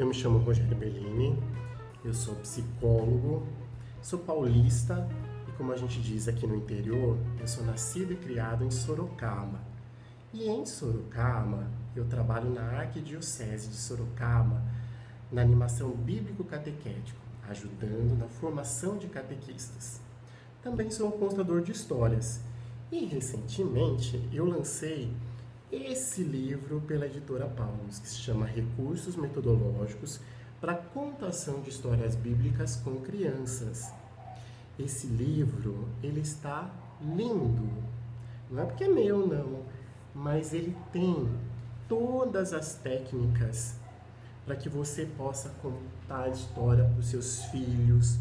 Eu me chamo Rogério Bellini, eu sou psicólogo, sou paulista e, como a gente diz aqui no interior, eu sou nascido e criado em Sorocaba. E em Sorocaba, eu trabalho na Arquidiocese de Sorocaba, na animação bíblico-catequético, ajudando na formação de catequistas. Também sou um contador de histórias e, recentemente, eu lancei esse livro pela editora Paulus, que se chama Recursos Metodológicos para a Contação de Histórias Bíblicas com Crianças. Esse livro, ele está lindo, não é porque é meu não, mas ele tem todas as técnicas para que você possa contar a história para os seus filhos,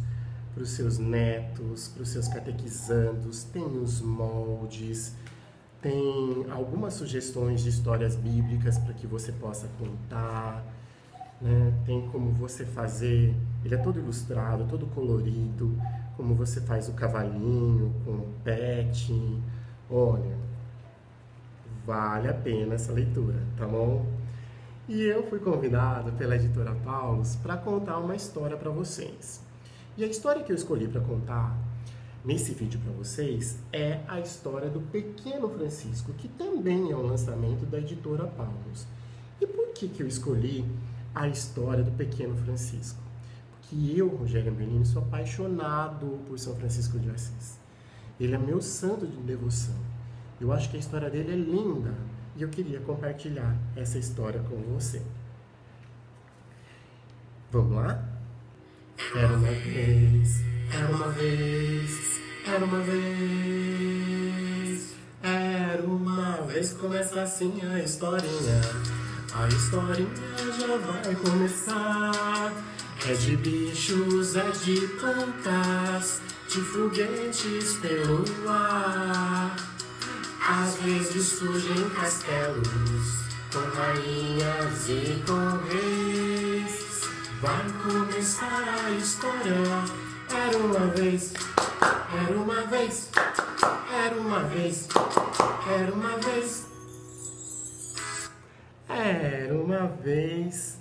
para os seus netos, para os seus catequizandos, tem os moldes, tem algumas sugestões de histórias bíblicas para que você possa contar, né? Tem como você fazer, ele é todo ilustrado, todo colorido, como você faz o cavalinho com o pet. Olha, vale a pena essa leitura, tá bom? E eu fui convidado pela editora Paulus para contar uma história para vocês. E a história que eu escolhi para contar nesse vídeo para vocês é a história do Pequeno Francisco, que também é um lançamento da editora Paulus. E por que eu escolhi a história do Pequeno Francisco? Porque eu, Rogério Bellini, sou apaixonado por São Francisco de Assis. Ele é meu santo de devoção. Eu acho que a história dele é linda e eu queria compartilhar essa história com você. Vamos lá? Era uma vez, era uma vez, era uma vez, era uma vez. Começa assim a historinha já vai começar. É de bichos, é de plantas, de foguetes pelo ar. Às vezes surgem castelos, com rainhas e com reis. Vai começar a história. Era uma vez, era uma vez, era uma vez, era uma vez. Era uma vez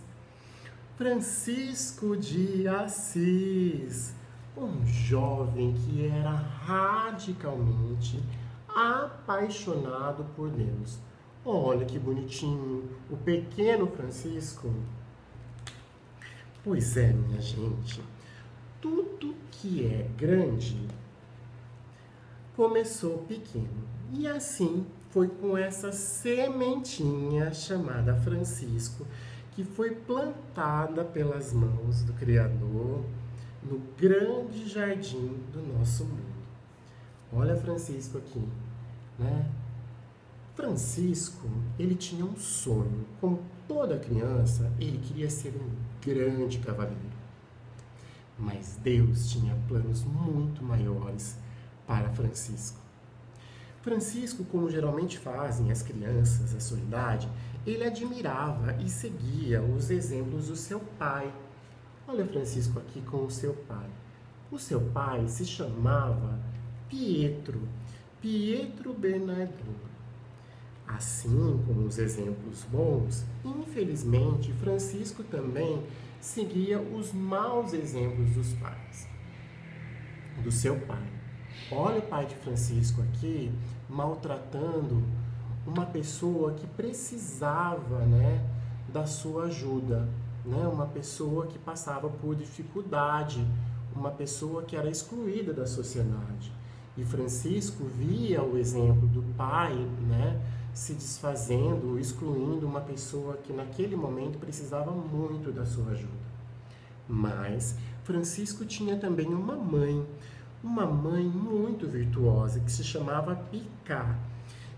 Francisco de Assis, um jovem que era radicalmente apaixonado por Deus. Olha que bonitinho, o pequeno Francisco. Pois é, minha gente, tudo que é grande começou pequeno. E assim foi com essa sementinha chamada Francisco, que foi plantada pelas mãos do Criador no grande jardim do nosso mundo. Olha Francisco aqui, né? Francisco, ele tinha um sonho. Como toda criança, ele queria ser um grande cavaleiro. Mas Deus tinha planos muito maiores para Francisco. Francisco, como geralmente fazem as crianças da sua idade, ele admirava e seguia os exemplos do seu pai. Olha Francisco aqui com o seu pai. O seu pai se chamava Pietro Bernardino. Assim como os exemplos bons, infelizmente, Francisco também seguia os maus exemplos do seu pai. Olha o pai de Francisco aqui maltratando uma pessoa que precisava, né, da sua ajuda, né, uma pessoa que passava por dificuldade, uma pessoa que era excluída da sociedade. E Francisco via o exemplo do pai, né, se desfazendo, excluindo uma pessoa que naquele momento precisava muito da sua ajuda. Mas Francisco tinha também uma mãe muito virtuosa que se chamava Picá.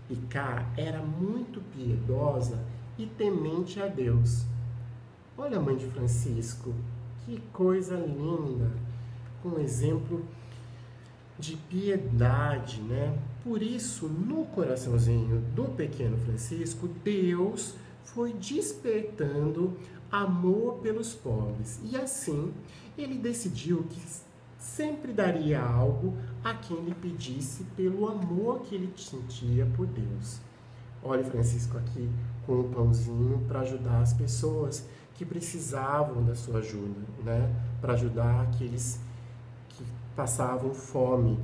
Picá era muito piedosa e temente a Deus. Olha a mãe de Francisco, que coisa linda, com um exemplo de piedade, né? Por isso, no coraçãozinho do pequeno Francisco, Deus foi despertando amor pelos pobres. E assim, ele decidiu que sempre daria algo a quem lhe pedisse pelo amor que ele sentia por Deus. Olha Francisco aqui com um pãozinho para ajudar as pessoas que precisavam da sua ajuda, né? Para ajudar aqueles que passavam fome.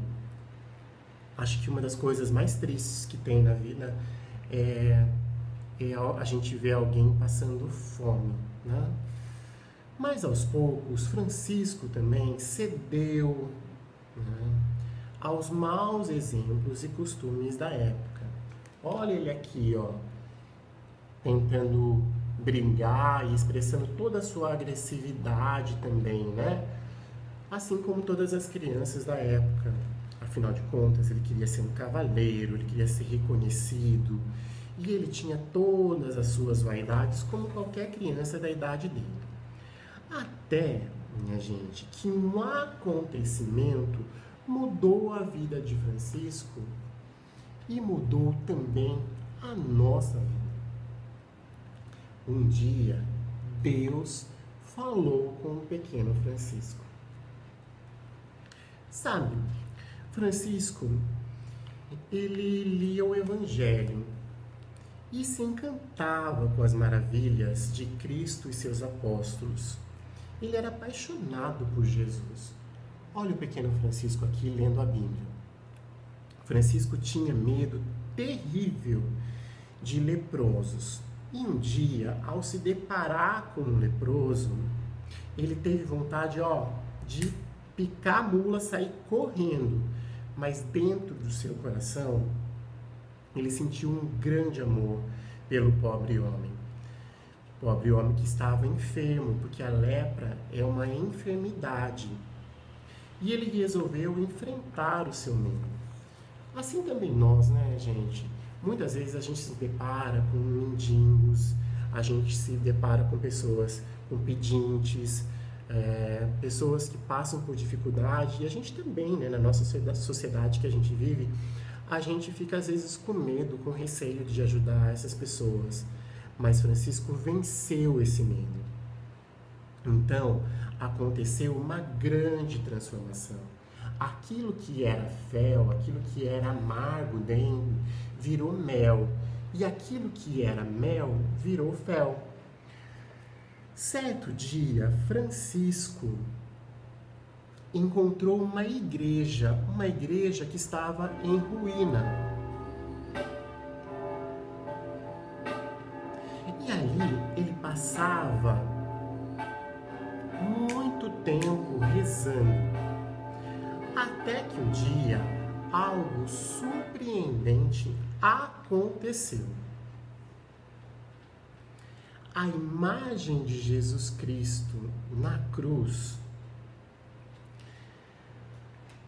Acho que uma das coisas mais tristes que tem na vida é a gente ver alguém passando fome, né? Mas aos poucos, Francisco também cedeu, né, aos maus exemplos e costumes da época. Olha ele aqui, ó, tentando brigar e expressando toda a sua agressividade também, né? Assim como todas as crianças da época. Afinal de contas, ele queria ser um cavaleiro, ele queria ser reconhecido, e ele tinha todas as suas vaidades como qualquer criança da idade dele. Até, minha gente, que um acontecimento mudou a vida de Francisco e mudou também a nossa vida. Um dia, Deus falou com o pequeno Francisco. Sabe, Francisco, ele lia o Evangelho e se encantava com as maravilhas de Cristo e seus apóstolos. Ele era apaixonado por Jesus. Olha o pequeno Francisco aqui lendo a Bíblia. Francisco tinha medo terrível de leprosos. E um dia, ao se deparar com um leproso, ele teve vontade, de picar a mula, sair correndo. Mas dentro do seu coração, ele sentiu um grande amor pelo pobre homem. Pobre homem que estava enfermo, porque a lepra é uma enfermidade. E ele resolveu enfrentar o seu medo. Assim também nós, né, gente? Muitas vezes a gente se depara com mendigos, a gente se depara com pessoas, com pedintes, pessoas que passam por dificuldade. E a gente também, né, na nossa sociedade que a gente vive, a gente fica às vezes com medo, com receio de ajudar essas pessoas. Mas Francisco venceu esse medo. Então, aconteceu uma grande transformação. Aquilo que era fel, aquilo que era amargo dentro, virou mel. E aquilo que era mel, virou fel. Certo dia, Francisco encontrou uma igreja que estava em ruína. E ali ele passava muito tempo rezando. Até que um dia, algo surpreendente aconteceu. A imagem de Jesus Cristo na cruz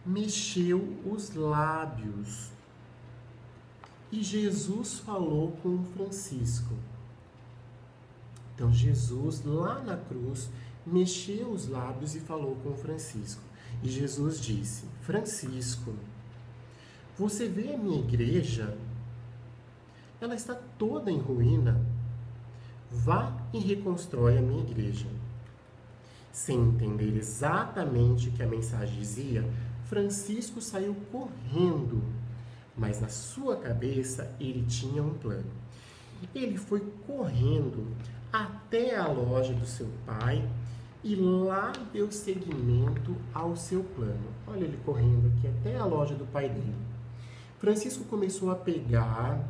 mexeu os lábios e Jesus falou com Francisco. Então Jesus lá na cruz mexeu os lábios e falou com Francisco. E Jesus disse: Francisco, você vê a minha igreja? Ela está toda em ruína. Vá e reconstrói a minha igreja. Sem entender exatamente o que a mensagem dizia, Francisco saiu correndo, mas na sua cabeça ele tinha um plano. Ele foi correndo até a loja do seu pai e lá deu seguimento ao seu plano. Olha ele correndo aqui até a loja do pai dele. Francisco começou a pegar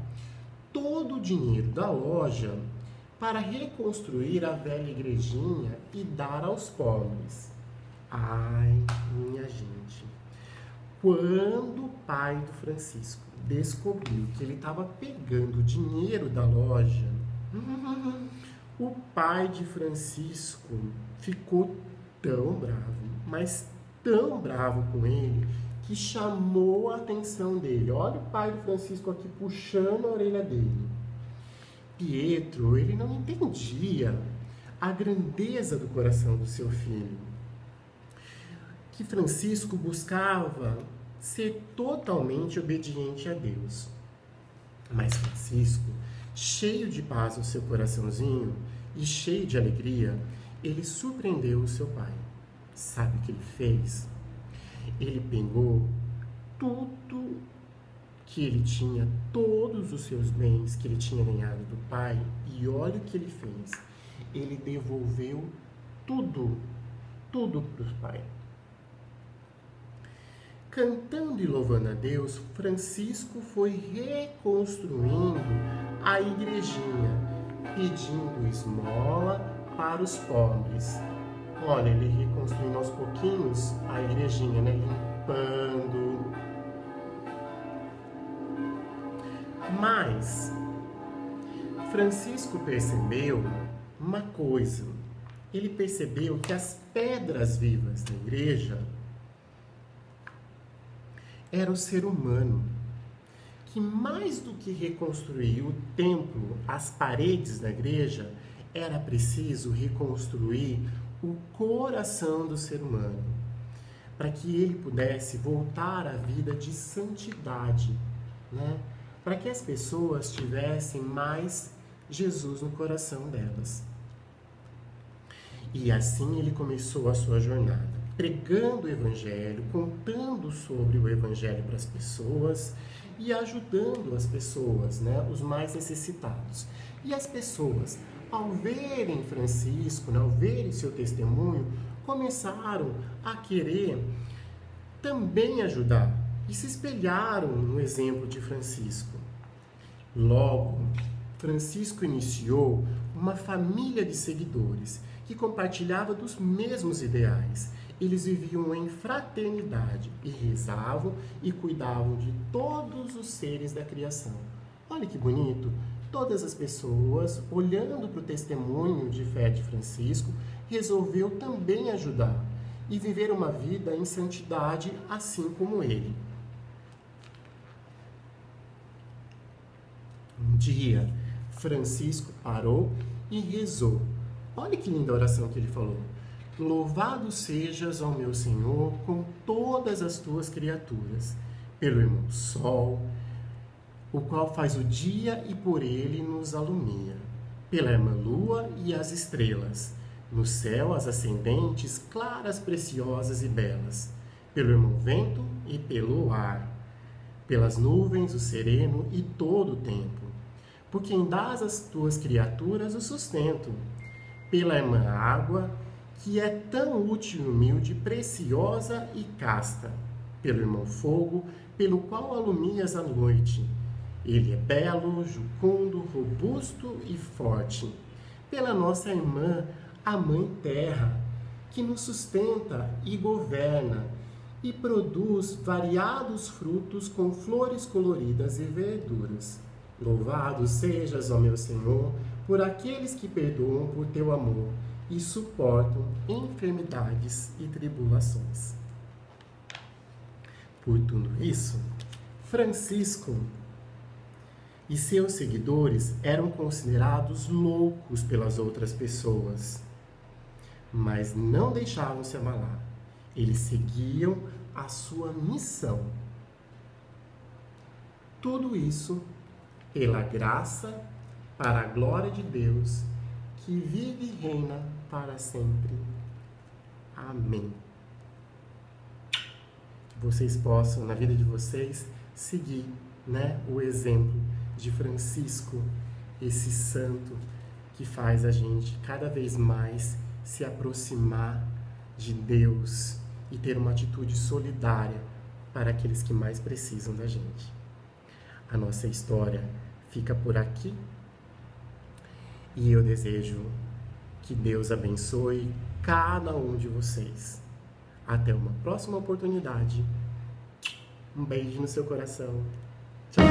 todo o dinheiro da loja para reconstruir a velha igrejinha e dar aos pobres. Ai, minha gente, quando o pai do Francisco descobriu que ele estava pegando o dinheiro da loja, o pai de Francisco ficou tão bravo, mas tão bravo com ele, que chamou a atenção dele. Olha o pai do Francisco aqui puxando a orelha dele. Pietro, ele não entendia a grandeza do coração do seu filho. Que Francisco buscava ser totalmente obediente a Deus. Mas Francisco, cheio de paz no seu coraçãozinho e cheio de alegria, ele surpreendeu o seu pai. Sabe o que ele fez? Ele pegou tudo que ele tinha, todos os seus bens que ele tinha ganhado do pai, e olha o que ele fez. ele devolveu tudo para o Pai. Cantando e louvando a Deus, Francisco foi reconstruindo a igrejinha, pedindo esmola para os pobres. Olha, ele reconstruindo aos pouquinhos a igrejinha, né? Limpando. Mas Francisco percebeu uma coisa. Ele percebeu que as pedras vivas da igreja era o ser humano, que mais do que reconstruir o templo, as paredes da igreja, era preciso reconstruir o coração do ser humano, para que ele pudesse voltar à vida de santidade, né? Para que as pessoas tivessem mais Jesus no coração delas. E assim ele começou a sua jornada, pregando o Evangelho, contando sobre o Evangelho para as pessoas e ajudando as pessoas, né, os mais necessitados. E as pessoas, ao verem Francisco, né, ao verem seu testemunho, começaram a querer também ajudar e se espelharam no exemplo de Francisco. Logo, Francisco iniciou uma família de seguidores que compartilhava dos mesmos ideais. Eles viviam em fraternidade e rezavam e cuidavam de todos os seres da criação. Olha que bonito! Todas as pessoas, olhando para o testemunho de fé de Francisco, resolveu também ajudar e viver uma vida em santidade assim como ele. Um dia, Francisco parou e rezou. Olha que linda oração que ele falou. Louvado sejas ao meu Senhor com todas as tuas criaturas, pelo irmão Sol, o qual faz o dia e por ele nos alumia, pela irmã Lua e as estrelas, no céu as ascendentes, claras, preciosas e belas, pelo irmão Vento e pelo ar, pelas nuvens, o sereno e todo o tempo, por quem dás às tuas criaturas o sustento, pela irmã Água, que é tão útil e humilde, preciosa e casta, pelo irmão Fogo, pelo qual alumias a noite. Ele é belo, jucundo, robusto e forte. Pela nossa irmã, a Mãe Terra, que nos sustenta e governa, e produz variados frutos com flores coloridas e verduras. Louvado sejas, ó meu Senhor, por aqueles que perdoam por teu amor e suportam enfermidades e tribulações. Por tudo isso, Francisco e seus seguidores eram considerados loucos pelas outras pessoas, mas não deixavam se abalar. Eles seguiam a sua missão. Tudo isso pela graça, para a glória de Deus, que vive e reina para sempre. Amém. Que vocês possam, na vida de vocês, seguir, né, o exemplo de Francisco, esse santo que faz a gente cada vez mais se aproximar de Deus e ter uma atitude solidária para aqueles que mais precisam da gente. A nossa história fica por aqui e eu desejo que Deus abençoe cada um de vocês. Até uma próxima oportunidade. Um beijo no seu coração. Tchau.